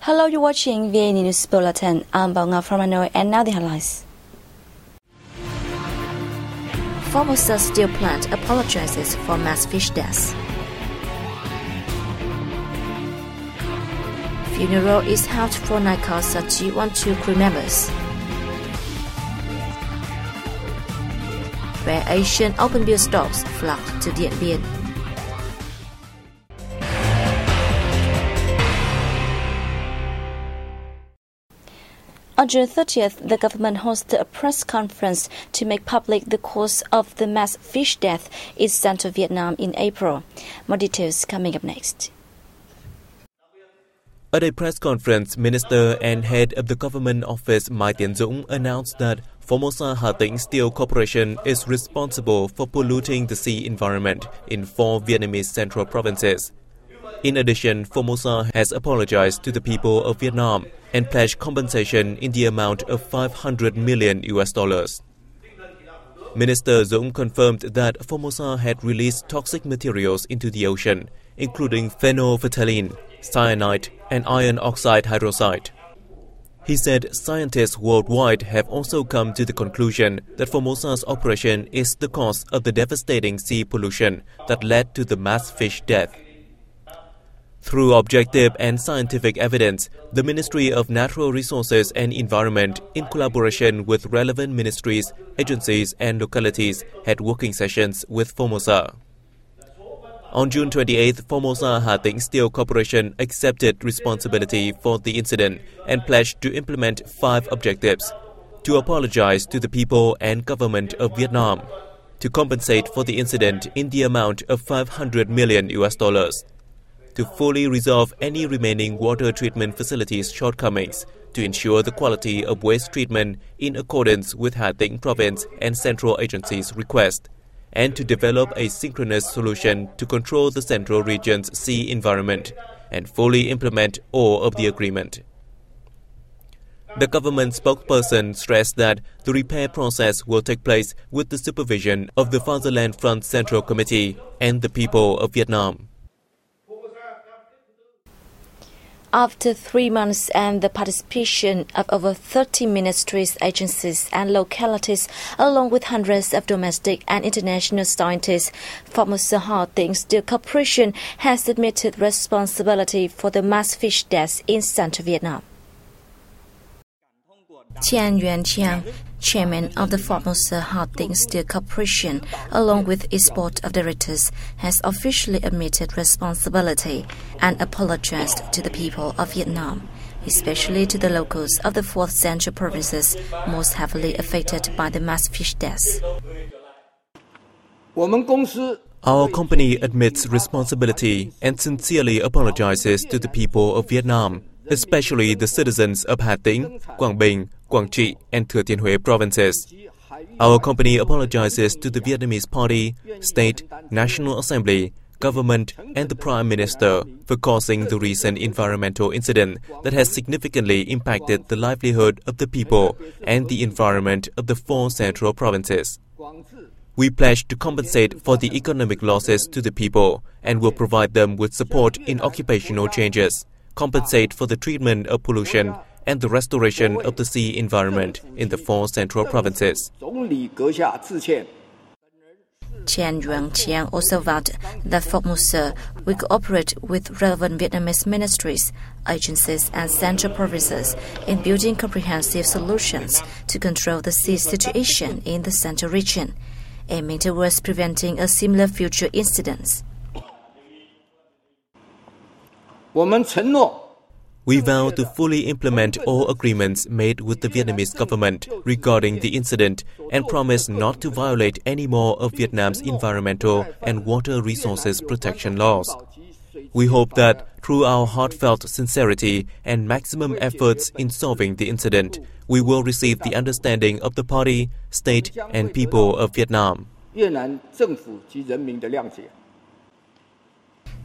Hello, you're watching VNA News Bulletin. I'm Bao from Hanoi, and now the headlines. Formosa steel plant apologizes for mass fish deaths. Funeral is held for Naikasa G12 crew members. Where Asian open-bill stocks flock to Dien Bien. On June 30th, the government hosted a press conference to make public the cause of the mass fish death in central Vietnam in April. More details coming up next. At a press conference, Minister and Head of the Government Office Mai Tien Dũng announced that Formosa Hà Tĩnh Steel Corporation is responsible for polluting the sea environment in 4 Vietnamese central provinces. In addition, Formosa has apologized to the people of Vietnam and pledged compensation in the amount of $500 million. Minister Dũng confirmed that Formosa had released toxic materials into the ocean, including phenolphthalein, cyanide, and iron oxide hydroxide. He said scientists worldwide have also come to the conclusion that Formosa's operation is the cause of the devastating sea pollution that led to the mass fish death. Through objective and scientific evidence, the Ministry of Natural Resources and Environment, in collaboration with relevant ministries, agencies and localities, had working sessions with Formosa. On June 28th, Formosa Hà Tĩnh Steel Corporation accepted responsibility for the incident and pledged to implement 5 objectives: to apologize to the people and government of Vietnam, to compensate for the incident in the amount of $500 million, to fully resolve any remaining water treatment facilities shortcomings, to ensure the quality of waste treatment in accordance with Hà Tĩnh Province and Central Agency's request, and to develop a synchronous solution to control the Central Region's sea environment and fully implement all of the agreement. The government spokesperson stressed that the repair process will take place with the supervision of the Fatherland Front Central Committee and the people of Vietnam. After 3 months and the participation of over 30 ministries, agencies and localities, along with hundreds of domestic and international scientists, Formosa Hà Tĩnh Steel Corporation has admitted responsibility for the mass fish deaths in central Vietnam. Tian Yuan-Chiang, chairman of the Formosa Hà Tĩnh Steel Corporation, along with its board of directors, has officially admitted responsibility and apologized to the people of Vietnam, especially to the locals of the 4 central provinces most heavily affected by the mass fish deaths. Our company admits responsibility and sincerely apologizes to the people of Vietnam, especially the citizens of Hà Tĩnh, Quảng Bình, Quảng Trị, and Thừa Thiên Huế provinces. Our company apologizes to the Vietnamese Party, State, National Assembly, government, and the Prime Minister for causing the recent environmental incident that has significantly impacted the livelihood of the people and the environment of the 4 central provinces. We pledge to compensate for the economic losses to the people and will provide them with support in occupational changes, compensate for the treatment of pollution, and the restoration of the sea environment in the 4 central provinces. Tian Yuan-Chiang also vowed that Formosa will cooperate with relevant Vietnamese ministries, agencies and central provinces in building comprehensive solutions to control the sea situation in the central region, aiming towards preventing a similar future incidents. We vow to fully implement all agreements made with the Vietnamese government regarding the incident and promise not to violate any more of Vietnam's environmental and water resources protection laws. We hope that through our heartfelt sincerity and maximum efforts in solving the incident, we will receive the understanding of the party, state, and people of Vietnam.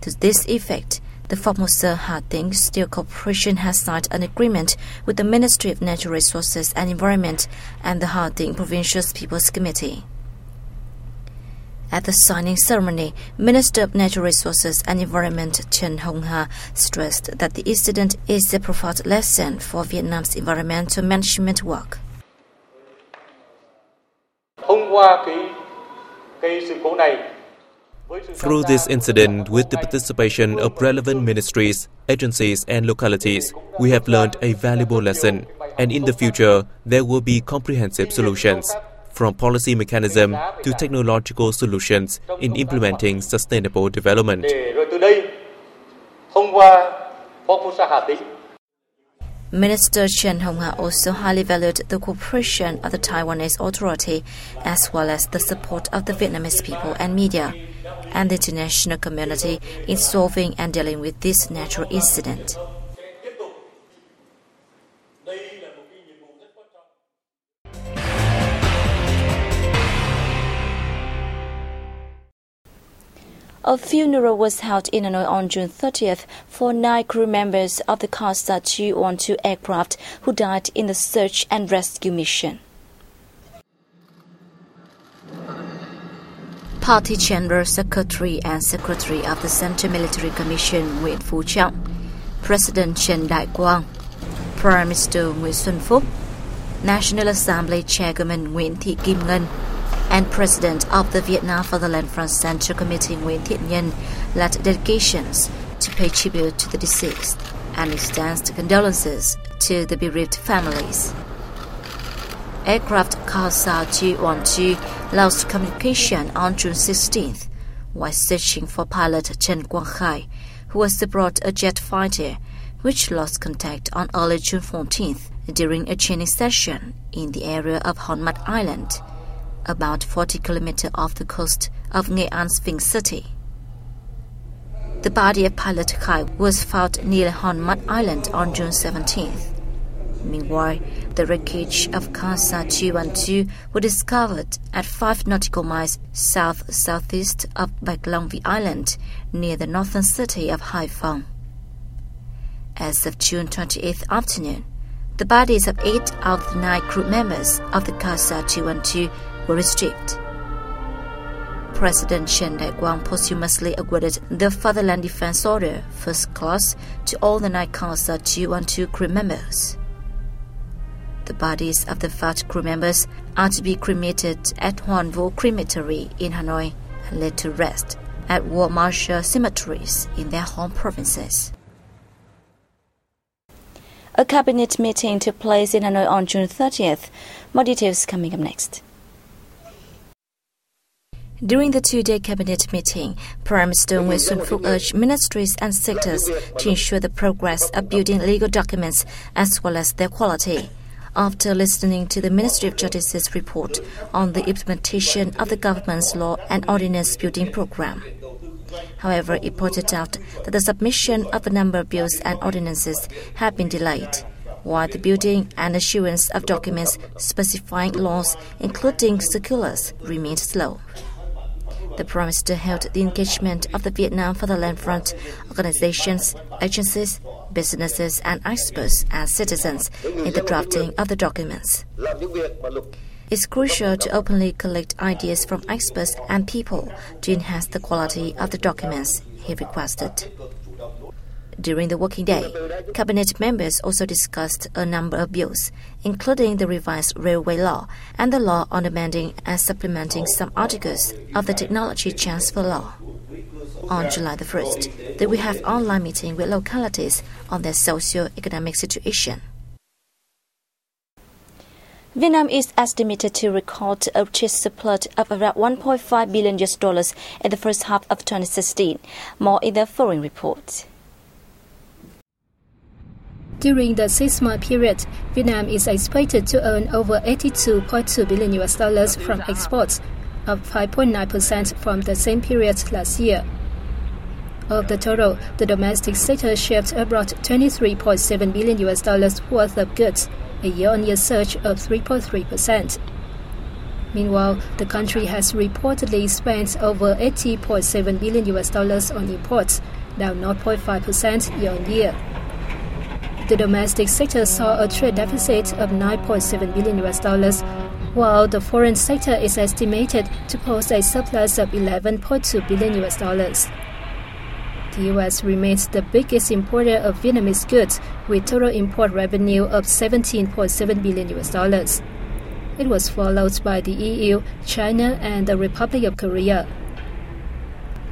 To this effect, the Formosa Hà Tĩnh Steel Corporation has signed an agreement with the Ministry of Natural Resources and Environment and the Hà Tĩnh Provincial People's Committee. At the signing ceremony, Minister of Natural Resources and Environment Chen Hong-ha stressed that the incident is a profound lesson for Vietnam's environmental management work. Through this incident, with the participation of relevant ministries, agencies and localities, we have learned a valuable lesson, and in the future, there will be comprehensive solutions, from policy mechanism to technological solutions in implementing sustainable development. Minister Chen Hong-ha also highly valued the cooperation of the Taiwanese authority as well as the support of the Vietnamese people and media and the international community in solving and dealing with this natural incident. A funeral was held in Hanoi on June 30th for 9 crew members of the CASA 212 aircraft who died in the search and rescue mission. Party General Secretary and Secretary of the Central Military Commission Nguyễn Phú Trọng, President Trần Đại Quang, Prime Minister Nguyễn Xuân Phúc, National Assembly Chairwoman Nguyễn Thị Kim Ngân, and President of the Vietnam Fatherland Front Central Committee Nguyễn Thiện Nhân led delegations to pay tribute to the deceased and extend condolences to the bereaved families. Aircraft CASA 212 lost communication on June 16th while searching for pilot Trần Quang Khai, who was aboard a jet fighter, which lost contact on early June 14th during a training session in the area of Hon Mat Island, about 40 kilometers off the coast of Nghệ An Sphinx City. The body of pilot Khai was found near Hon Mat Island on June 17th. Meanwhile, the wreckage of CASA 212 was discovered at 5 nautical miles south-southeast of Bạch Long Vĩ Island, near the northern city of Hải Phòng. As of June 28th afternoon, the bodies of 8 out of the 9 crew members of the CASA 212 were retrieved. President Trần Đại Quang posthumously awarded the Fatherland Defense Order First Class to all the 9 CASA 212 crew members. The bodies of the 5 crew members are to be cremated at Hoan Vo Crematory in Hanoi and laid to rest at War Marshal cemeteries in their home provinces. A cabinet meeting took place in Hanoi on June 30th. More details coming up next. During the 2-day cabinet meeting, Prime Minister Nguyễn Xuân Phúc urged ministries and sectors to ensure the progress of building legal documents as well as their quality. After listening to the Ministry of Justice's report on the implementation of the government's law and ordinance building program. However, it pointed out that the submission of a number of bills and ordinances had been delayed, while the building and issuance of documents specifying laws, including circulars, remained slow. The Prime Minister held the engagement of the Vietnam Fatherland Front organizations, agencies, businesses and experts and citizens in the drafting of the documents. It's crucial to openly collect ideas from experts and people to enhance the quality of the documents, he requested. During the working day, Cabinet members also discussed a number of bills, including the revised railway law and the law on amending and supplementing some articles of the technology transfer law. On July the 1st, they will have online meeting with localities on their socio-economic situation. Vietnam is estimated to record a trade surplus of around $1.5 billion in the first half of 2016, more in the following report. During the 6-month period, Vietnam is expected to earn over $82.2 billion from exports, up 5.9% from the same period last year. Of the total, the domestic sector shipped abroad $23.7 billion worth of goods, a year-on-year surge of 3.3%. Meanwhile, the country has reportedly spent over $80.7 billion on imports, down 0.5% year-on-year. The domestic sector saw a trade deficit of $9.7 billion, while the foreign sector is estimated to post a surplus of $11.2 billion. The U.S. remains the biggest importer of Vietnamese goods, with total import revenue of $17.7 billion. It was followed by the EU, China, and the Republic of Korea.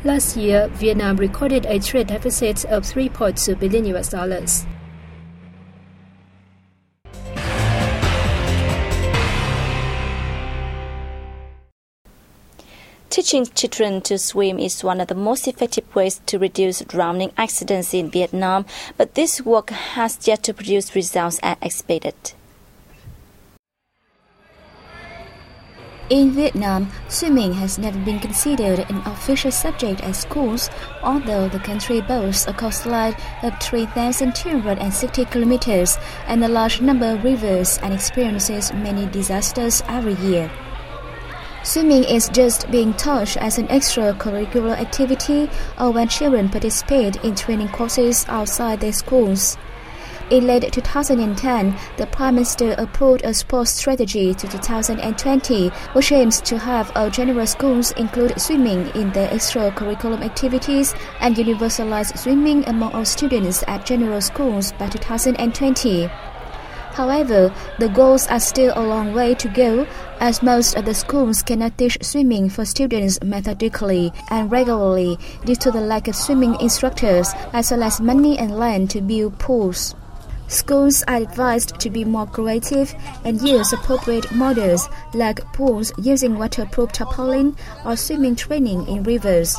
Last year, Vietnam recorded a trade deficit of $3.2 billion. Teaching children to swim is one of the most effective ways to reduce drowning accidents in Vietnam, but this work has yet to produce results as expected. In Vietnam, swimming has never been considered an official subject at schools, although the country boasts a coastline of 3,260 kilometers and a large number of rivers and experiences many disasters every year. Swimming is just being taught as an extracurricular activity or when children participate in training courses outside their schools. In late 2010, the Prime Minister approved a sports strategy to 2020, which aims to have all general schools include swimming in their extracurricular activities and universalize swimming among all students at general schools by 2020. However, the goals are still a long way to go, as most of the schools cannot teach swimming for students methodically and regularly due to the lack of swimming instructors, as well as money and land to build pools. Schools are advised to be more creative and use appropriate models like pools using waterproof tarpaulin or swimming training in rivers.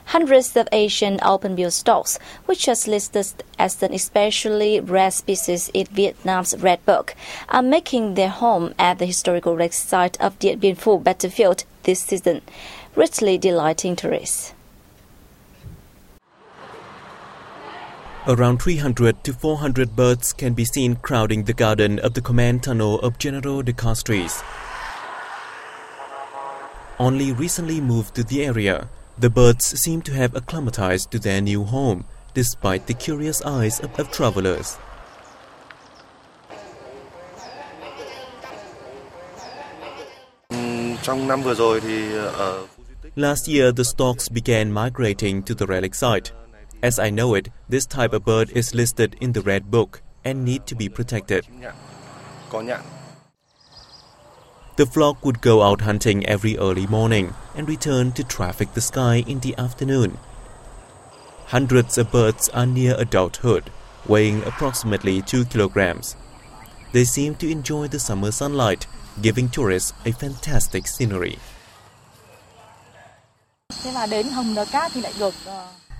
Hundreds of Asian open-bill storks, which is listed as an especially rare species in Vietnam's Red Book, are making their home at the historical wreck site of Dien Bien Phu battlefield this season, richly delighting tourists. Around 300 to 400 birds can be seen crowding the garden of the command tunnel of General de Castries. Only recently moved to the area, the birds seem to have acclimatized to their new home, despite the curious eyes of travelers. Last year, the storks began migrating to the relic site. As I know it, this type of bird is listed in the Red Book and need to be protected. The flock would go out hunting every early morning and return to traffic the sky in the afternoon. Hundreds of birds are near adulthood, weighing approximately 2 kilograms. They seem to enjoy the summer sunlight, giving tourists a fantastic scenery.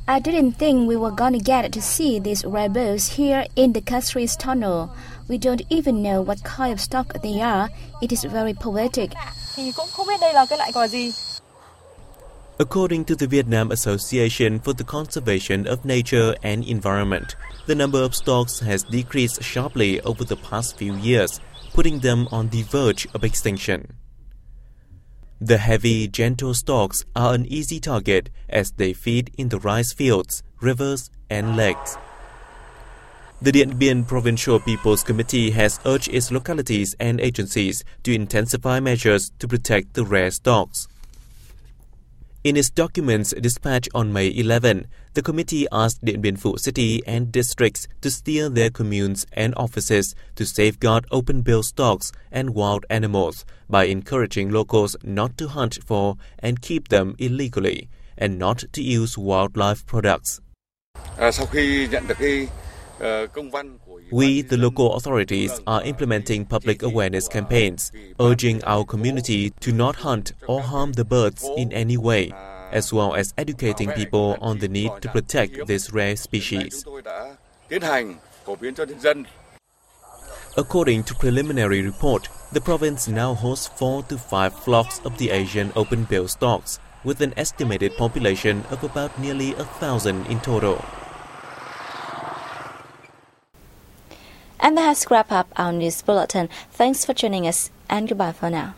I didn't think we were gonna get to see these rare birds here in the Castries tunnel. We don't even know what kind of stock they are. It is very poetic. According to the Vietnam Association for the Conservation of Nature and Environment, the number of storks has decreased sharply over the past few years, putting them on the verge of extinction. The heavy, gentle storks are an easy target as they feed in the rice fields, rivers, and lakes. The Dien Bien Provincial People's Committee has urged its localities and agencies to intensify measures to protect the rare storks. In its documents dispatched on May 11, the committee asked Dien Bien Phu City and districts to steer their communes and offices to safeguard open-bill storks and wild animals by encouraging locals not to hunt for and keep them illegally and not to use wildlife products. We, the local authorities, are implementing public awareness campaigns, urging our community to not hunt or harm the birds in any way, as well as educating people on the need to protect this rare species. According to preliminary report, the province now hosts 4 to 5 flocks of the Asian open-bill storks, with an estimated population of about nearly 1,000 in total. And that has wrapped up our news bulletin. Thanks for joining us and goodbye for now.